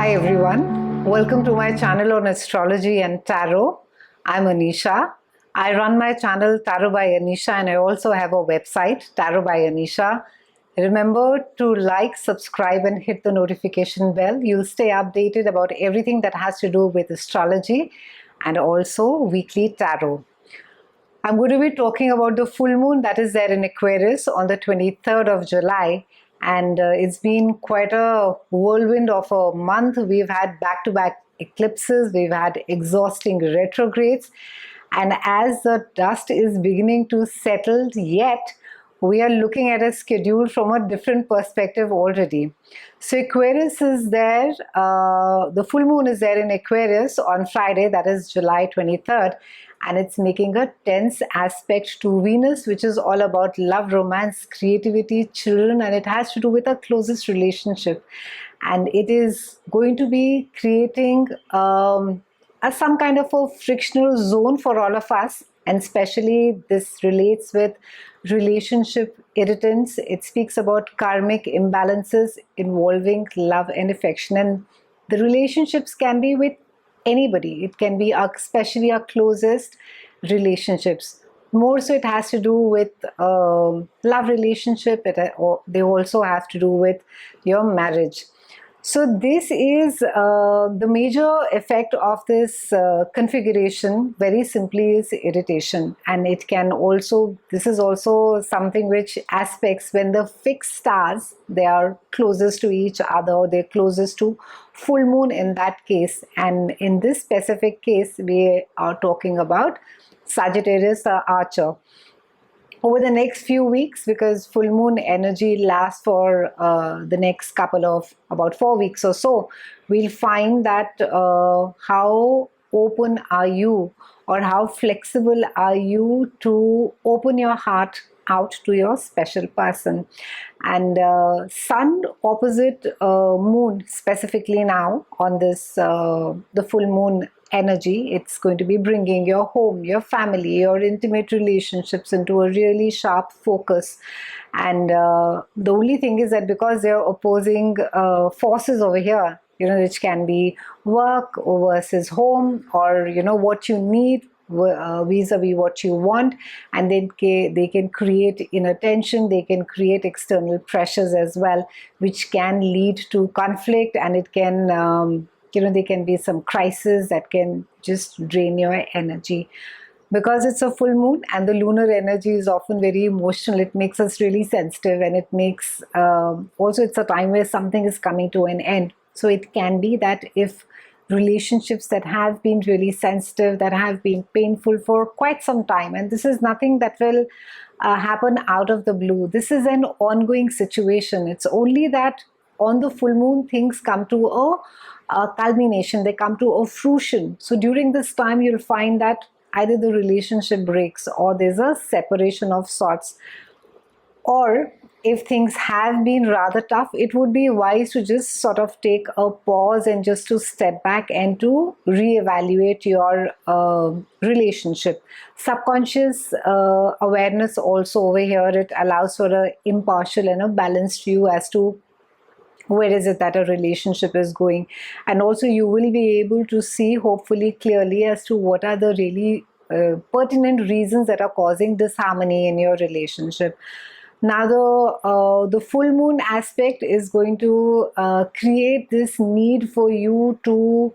Hi everyone, welcome to my channel on astrology and tarot. I'm Anisha. I run my channel Tarot by Anisha and I also have a website Tarot by Anisha. Remember to like, subscribe and hit the notification bell. You'll stay updated about everything that has to do with astrology and also weekly tarot. I'm going to be talking about the full moon that is there in Aquarius on the 23rd of July. And it's been quite a whirlwind of a month. We've had back-to-back eclipses, we've had exhausting retrogrades. And as the dust is beginning to settle yet, we are looking at a schedule from a different perspective already. So Aquarius is there, the full moon is there in Aquarius on Friday, that is July 23rd. And it's making a tense aspect to Venus, which is all about love, romance, creativity, children, and it has to do with our closest relationship. And it is going to be creating some kind of a frictional zone for all of us. And especially this relates with relationship irritants. It speaks about karmic imbalances involving love and affection. And the relationships can be with anybody. It can be especially our closest relationships. More so it has to do with love relationship. They also have to do with your marriage. So this is the major effect of this configuration, very simply, is irritation. And it can also, this is also something which aspects when the fixed stars, they are closest to each other, they're closest to full moon in that case. And in this specific case, we are talking about Sagittarius Archer. Over the next few weeks, because full moon energy lasts for the next couple of about 4 weeks or so, we'll find that how open are you or how flexible are you to open your heart out to your special person. And sun opposite moon, specifically now on this the full moon energy, it's going to be bringing your home, your family, your intimate relationships into a really sharp focus. And the only thing is that because they're opposing forces over here, which can be work versus home, or what you need vis-a-vis what you want, and then they can create inner tension, they can create external pressures as well, which can lead to conflict, and it can there can be some crisis that can just drain your energy. Because it's a full moon and the lunar energy is often very emotional, it makes us really sensitive, and it makes also it's a time where something is coming to an end. So it can be that if relationships that have been really sensitive, that have been painful for quite some time, and this is nothing that will happen out of the blue, this is an ongoing situation. It's only that on the full moon things come to a culmination, they come to a fruition. So during this time you'll find that either the relationship breaks or there's a separation of sorts, or if things have been rather tough, it would be wise to just sort of take a pause and just to step back and to reevaluate your relationship. Subconscious awareness also over here, it allows for a impartial and a balanced view as to where is it that a relationship is going. And also you will be able to see hopefully clearly as to what are the really pertinent reasons that are causing disharmony in your relationship. Now the full moon aspect is going to create this need for you to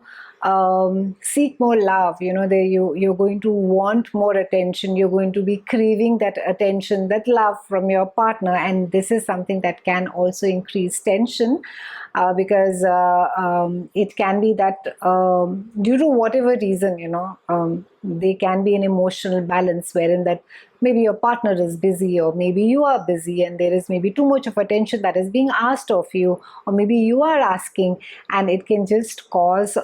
seek more love. You're going to want more attention, you're going to be craving that attention, that love from your partner, and this is something that can also increase tension because it can be that due to whatever reason, there can be an emotional balance wherein that maybe your partner is busy, or maybe you are busy and there is maybe too much of attention that is being asked of you, or maybe you are asking, and it can just cause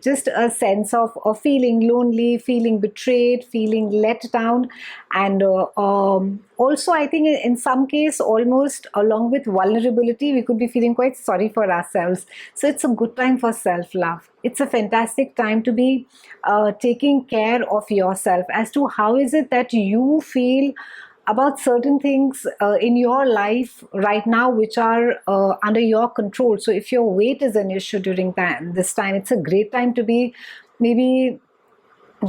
just a sense of feeling lonely, feeling betrayed, feeling let down. And also I think in some case, almost along with vulnerability, we could be feeling quite sorry for ourselves. So it's a good time for self-love. It's a fantastic time to be taking care of yourself as to how is it that you feel about certain things in your life right now which are under your control. So if your weight is an issue during this time, it's a great time to be maybe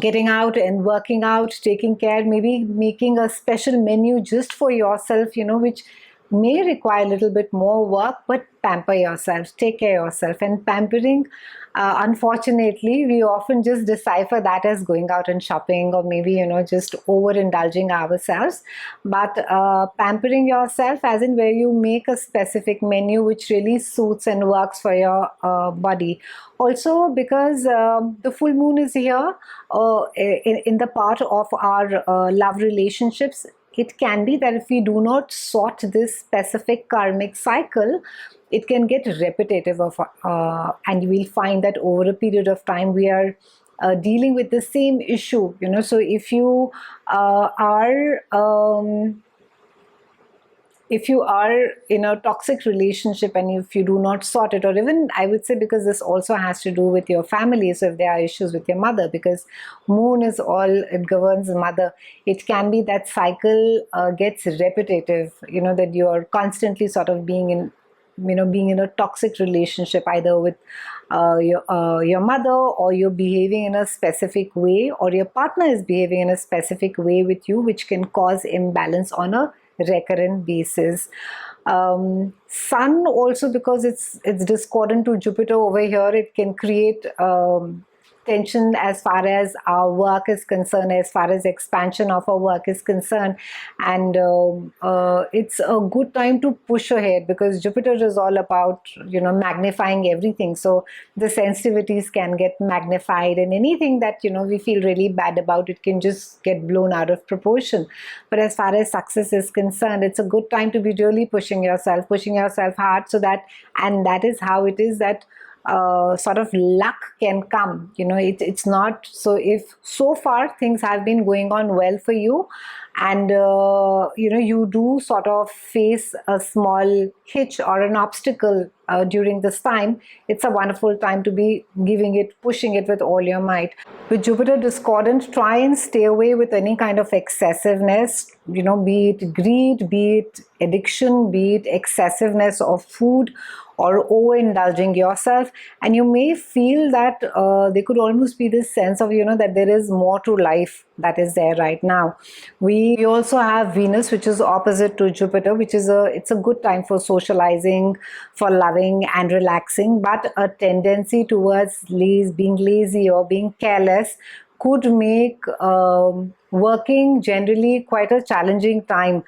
getting out and working out, taking care, maybe making a special menu just for yourself, which may require a little bit more work, but pamper yourself, take care of yourself. And pampering, unfortunately, we often just decipher that as going out and shopping, or maybe, just overindulging ourselves. But pampering yourself, as in where you make a specific menu which really suits and works for your body. Also, because the full moon is here in the part of our love relationships, it can be that if we do not sort this specific karmic cycle, it can get repetitive and you will find that over a period of time we are dealing with the same issue. So if you are in a toxic relationship and if you do not sort it, or even I would say, because this also has to do with your family, so if there are issues with your mother, because moon is all, it governs mother, it can be that cycle gets repetitive, that you are constantly sort of being in a toxic relationship, either with your mother, or you're behaving in a specific way, or your partner is behaving in a specific way with you, which can cause imbalance on a recurrent basis. Sun also, because it's discordant to Jupiter over here, it can create tension as far as our work is concerned, as far as expansion of our work is concerned. And it's a good time to push ahead, because Jupiter is all about magnifying everything. So the sensitivities can get magnified, and anything that we feel really bad about, it can just get blown out of proportion. But as far as success is concerned, it's a good time to be really pushing yourself hard, so that, and that is how it is that sort of luck can come. It's not, so if so far things have been going on well for you, and you do sort of face a small hitch or an obstacle during this time, it's a wonderful time to be pushing it with all your might. With Jupiter discordant, try and stay away with any kind of excessiveness, be it greed, be it addiction, be it excessiveness of food, or overindulging yourself. And you may feel that there could almost be this sense of that there is more to life that is there right now. We also have Venus, which is opposite to Jupiter, which is it's a good time for socializing, for loving and relaxing, but a tendency towards being lazy or being careless could make working generally quite a challenging time.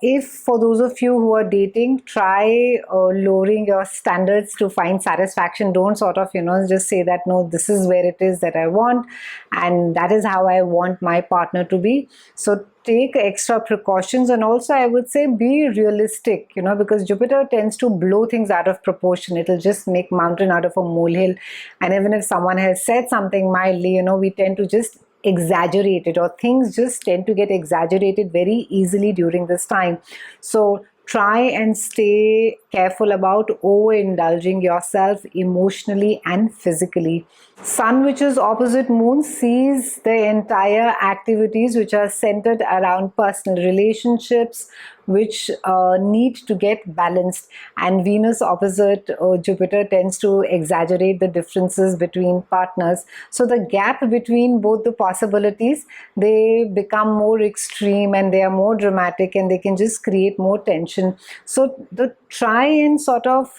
If for those of you who are dating, try lowering your standards to find satisfaction. Don't sort of just say that, no, this is where it is that I want, and that is how I want my partner to be. So take extra precautions, and also I would say be realistic, because Jupiter tends to blow things out of proportion. It'll just make mountain out of a molehill. And even if someone has said something mildly, we tend to just exaggerate it, or things just tend to get exaggerated very easily during this time. So try and stay careful about overindulging yourself emotionally and physically. Sun, which is opposite Moon, sees the entire activities which are centered around personal relationships, which need to get balanced. And Venus opposite Jupiter tends to exaggerate the differences between partners. So the gap between both the possibilities, they become more extreme and they are more dramatic, and they can just create more tension. So try and sort of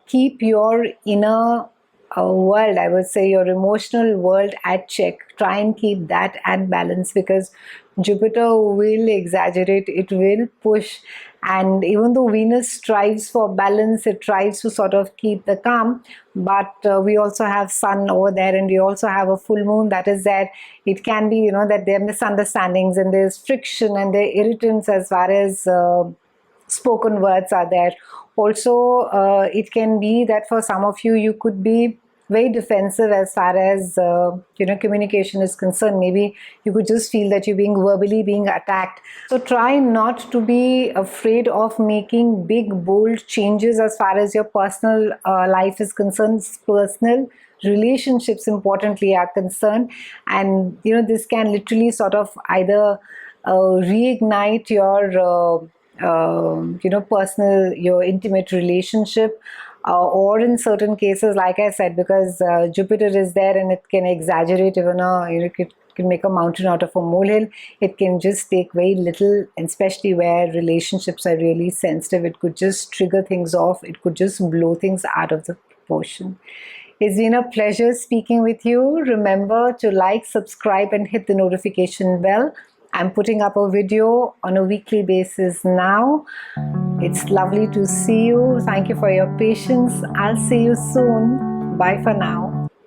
keep your inner world, I would say your emotional world, at check. Try and keep that at balance, because Jupiter will exaggerate, it will push. And even though Venus strives for balance, it tries to sort of keep the calm, but we also have Sun over there, and we also have a full moon that is there. It can be that there are misunderstandings, and there's friction, and there are irritants as far as spoken words are there. Also, it can be that for some of you, you could be very defensive as far as communication is concerned. Maybe you could just feel that you're verbally being attacked. So try not to be afraid of making big, bold changes as far as your personal life is concerned, personal relationships importantly are concerned. And this can literally sort of either reignite your personal, your intimate relationship, or in certain cases, like I said, because Jupiter is there and it can exaggerate even it can make a mountain out of a molehill. It can just take very little, and especially where relationships are really sensitive, it could just trigger things off. It could just blow things out of the proportion. It's been a pleasure speaking with you. Remember to like, subscribe, and hit the notification bell. I'm putting up a video on a weekly basis now. It's lovely to see you. Thank you for your patience. I'll see you soon. Bye for now.